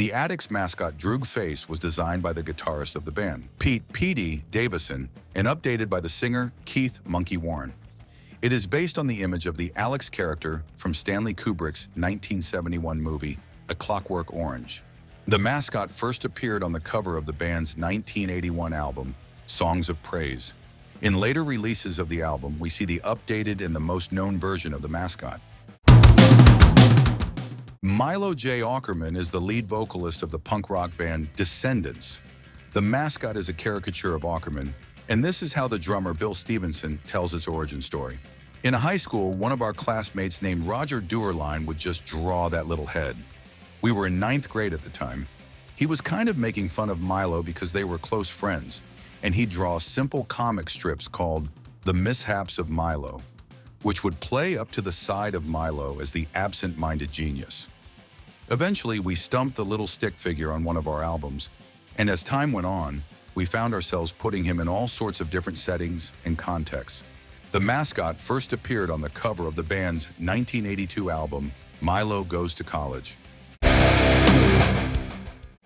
The Addicts mascot Droog Face was designed by the guitarist of the band, Pete "Petey" Davison, and updated by the singer Keith "Monkey" Warren. It is based on the image of the Alex character from Stanley Kubrick's 1971 movie, A Clockwork Orange. The mascot first appeared on the cover of the band's 1981 album, Songs of Praise. In later releases of the album, we see the updated and the most known version of the mascot. Milo J. Aukerman is the lead vocalist of the punk rock band Descendents. The mascot is a caricature of Aukerman, and this is how the drummer Bill Stevenson tells its origin story. In high school, one of our classmates named Roger Duerline would just draw that little head. We were in 9th grade at the time. He was kind of making fun of Milo because they were close friends, and he'd draw simple comic strips called The Mishaps of Milo, which would play up to the side of Milo as the absent-minded genius. Eventually, we stumped the little stick figure on one of our albums, and as time went on, we found ourselves putting him in all sorts of different settings and contexts. The mascot first appeared on the cover of the band's 1982 album, Milo Goes to College.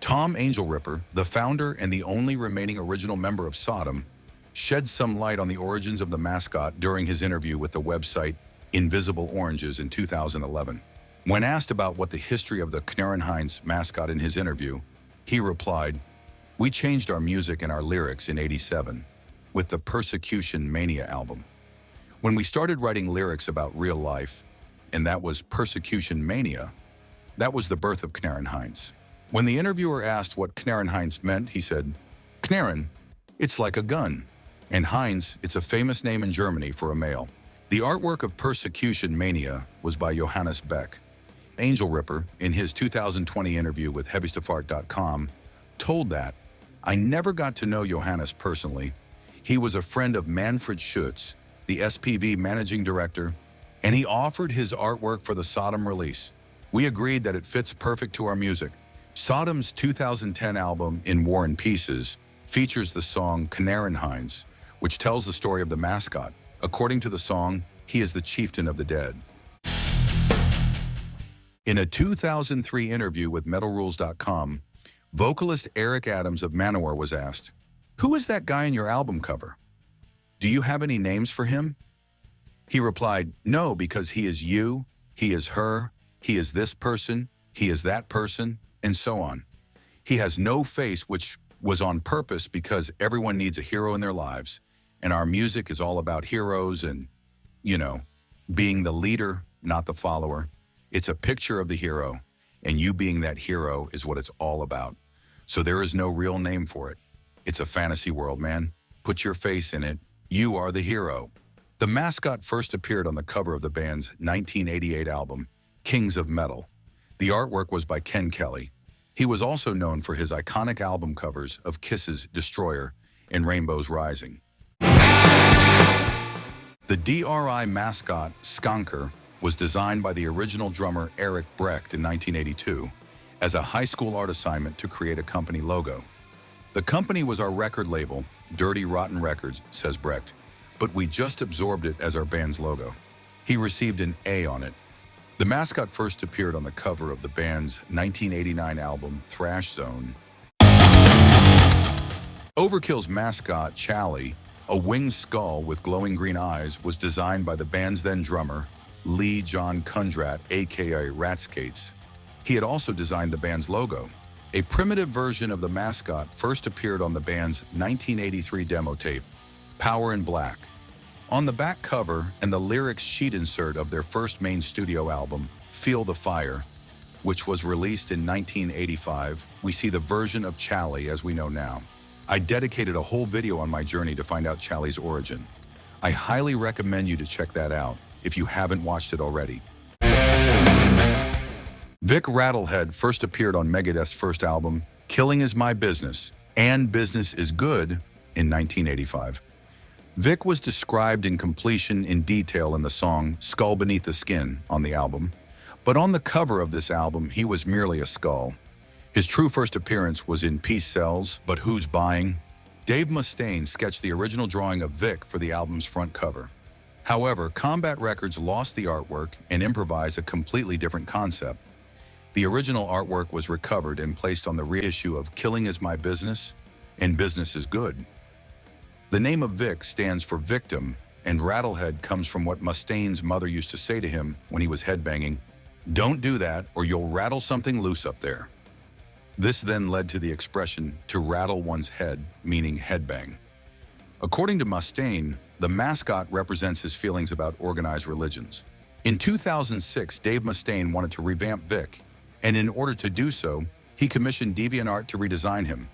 Tom Angelripper, the founder and the only remaining original member of Sodom, shed some light on the origins of the mascot during his interview with the website Invisible Oranges in 2011. When asked about what the history of the Knarrenheinz mascot in his interview, he replied, "We changed our music and our lyrics in '87 with the Persecution Mania album. When we started writing lyrics about real life, and that was Persecution Mania, that was the birth of Knarrenheinz." When the interviewer asked what Knarrenheinz meant, he said, "Knarren, it's like a gun. And Heinz, it's a famous name in Germany for a male." The artwork of Persecution Mania was by Johannes Beck. Angelripper, in his 2020 interview with HeavyStuffArt.com, told that, "I never got to know Johannes personally. He was a friend of Manfred Schutz, the SPV managing director, and he offered his artwork for the Sodom release. We agreed that it fits perfect to our music." Sodom's 2010 album, In War and Pieces, features the song Knarrenheinz, which tells the story of the mascot. According to the song, he is the chieftain of the dead. In a 2003 interview with MetalRules.com, vocalist Eric Adams of Manowar was asked, "Who is that guy in your album cover? Do you have any names for him?" He replied, "No, because he is you, he is her, he is this person, he is that person, and so on. He has no face, which was on purpose because everyone needs a hero in their lives, and our music is all about heroes and, being the leader, not the follower. It's a picture of the hero, and you being that hero is what it's all about. So there is no real name for it. It's a fantasy world, man. Put your face in it. You are the hero." The mascot first appeared on the cover of the band's 1988 album, Kings of Metal. The artwork was by Ken Kelly. He was also known for his iconic album covers of Kiss's Destroyer and Rainbows Rising. The D.R.I. mascot, Skunker, was designed by the original drummer Eric Brecht in 1982 as a high school art assignment to create a company logo. "The company was our record label, Dirty Rotten Records," says Brecht, "but we just absorbed it as our band's logo." He received an A on it. The mascot first appeared on the cover of the band's 1989 album, Thrash Zone. Overkill's mascot, Chally, a winged skull with glowing green eyes, was designed by the band's then drummer, Lee John Kundrat, aka Ratskates. He had also designed the band's logo. A primitive version of the mascot first appeared on the band's 1983 demo tape, Power in Black. On the back cover and the lyrics sheet insert of their first main studio album, Feel the Fire, which was released in 1985, we see the version of Chally as we know now. I dedicated a whole video on my journey to find out Chally's origin. I highly recommend you to check that out if you haven't watched it already. Vic Rattlehead first appeared on Megadeth's first album, Killing Is My Business, and Business Is Good, in 1985. Vic was described in completion in detail in the song Skull Beneath the Skin on the album, but on the cover of this album, he was merely a skull. His true first appearance was in Peace Sells, But Who's Buying? Dave Mustaine sketched the original drawing of Vic for the album's front cover. However, Combat Records lost the artwork and improvised a completely different concept. The original artwork was recovered and placed on the reissue of Killing Is My Business and Business Is Good. The name of Vic stands for victim, and Rattlehead comes from what Mustaine's mother used to say to him when he was headbanging, "Don't do that or you'll rattle something loose up there." This then led to the expression to rattle one's head, meaning headbang. According to Mustaine, the mascot represents his feelings about organized religions. In 2006, Dave Mustaine wanted to revamp Vic, and in order to do so, he commissioned DeviantArt to redesign him.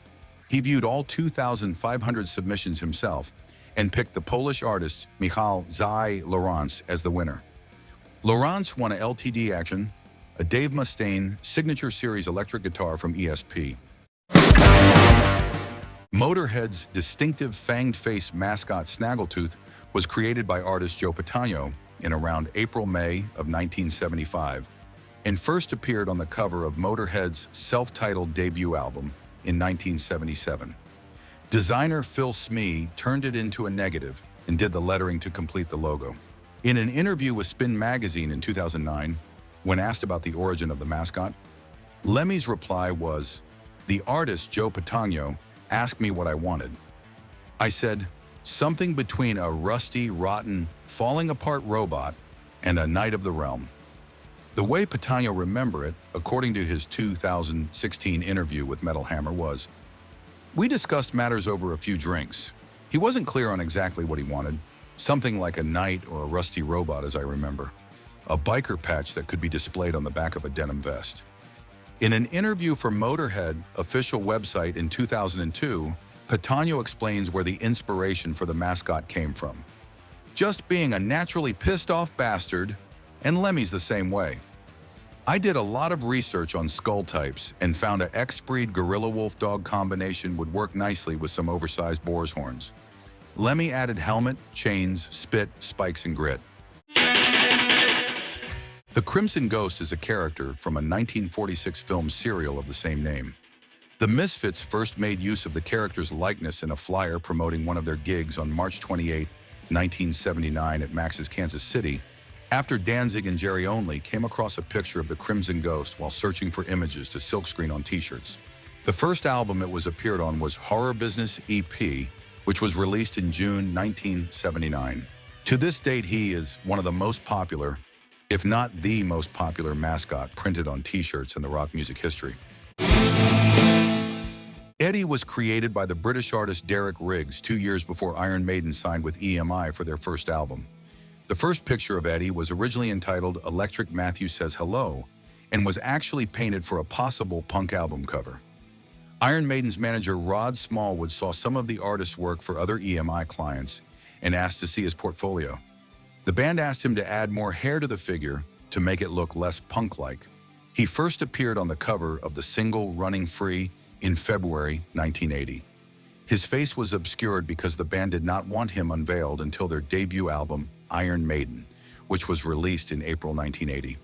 He viewed all 2,500 submissions himself and picked the Polish artist Michał Zai Lawrence as the winner. Lawrence won a LTD Action, a Dave Mustaine Signature Series electric guitar from ESP. Motörhead's distinctive fanged face mascot Snaggletooth was created by artist Joe Patano in around April-May of 1975 and first appeared on the cover of Motörhead's self-titled debut album in 1977. Designer Phil Smee turned it into a negative and did the lettering to complete the logo. In an interview with Spin magazine in 2009, when asked about the origin of the mascot, Lemmy's reply was, "The artist Joe Patano asked me what I wanted. I said, something between a rusty, rotten, falling apart robot and a Knight of the Realm." The way Patano remembered it, according to his 2016 interview with Metal Hammer, was, "We discussed matters over a few drinks. He wasn't clear on exactly what he wanted, something like a knight or a rusty robot as I remember, a biker patch that could be displayed on the back of a denim vest." In an interview for Motörhead official website in 2002, Patano explains where the inspiration for the mascot came from. "Just being a naturally pissed off bastard, and Lemmy's the same way. I did a lot of research on skull types and found a X-breed gorilla wolf dog combination would work nicely with some oversized boar's horns. Lemmy added helmet, chains, spit, spikes, and grit." The Crimson Ghost is a character from a 1946 film serial of the same name. The Misfits first made use of the character's likeness in a flyer promoting one of their gigs on March 28, 1979 at Max's Kansas City, after Danzig and Jerry Only came across a picture of the Crimson Ghost while searching for images to silkscreen on t-shirts. The first album it was appeared on was Horror Business EP, which was released in June 1979. To this date, he is one of the most popular, if not the most popular mascot printed on t-shirts in the rock music history. Eddie was created by the British artist Derek Riggs 2 years before Iron Maiden signed with EMI for their first album. The first picture of Eddie was originally entitled Electric Matthew Says Hello and was actually painted for a possible punk album cover. Iron Maiden's manager Rod Smallwood saw some of the artist's work for other EMI clients and asked to see his portfolio. The band asked him to add more hair to the figure to make it look less punk-like. He first appeared on the cover of the single Running Free in February 1980. His face was obscured because the band did not want him unveiled until their debut album, Iron Maiden, which was released in April 1980.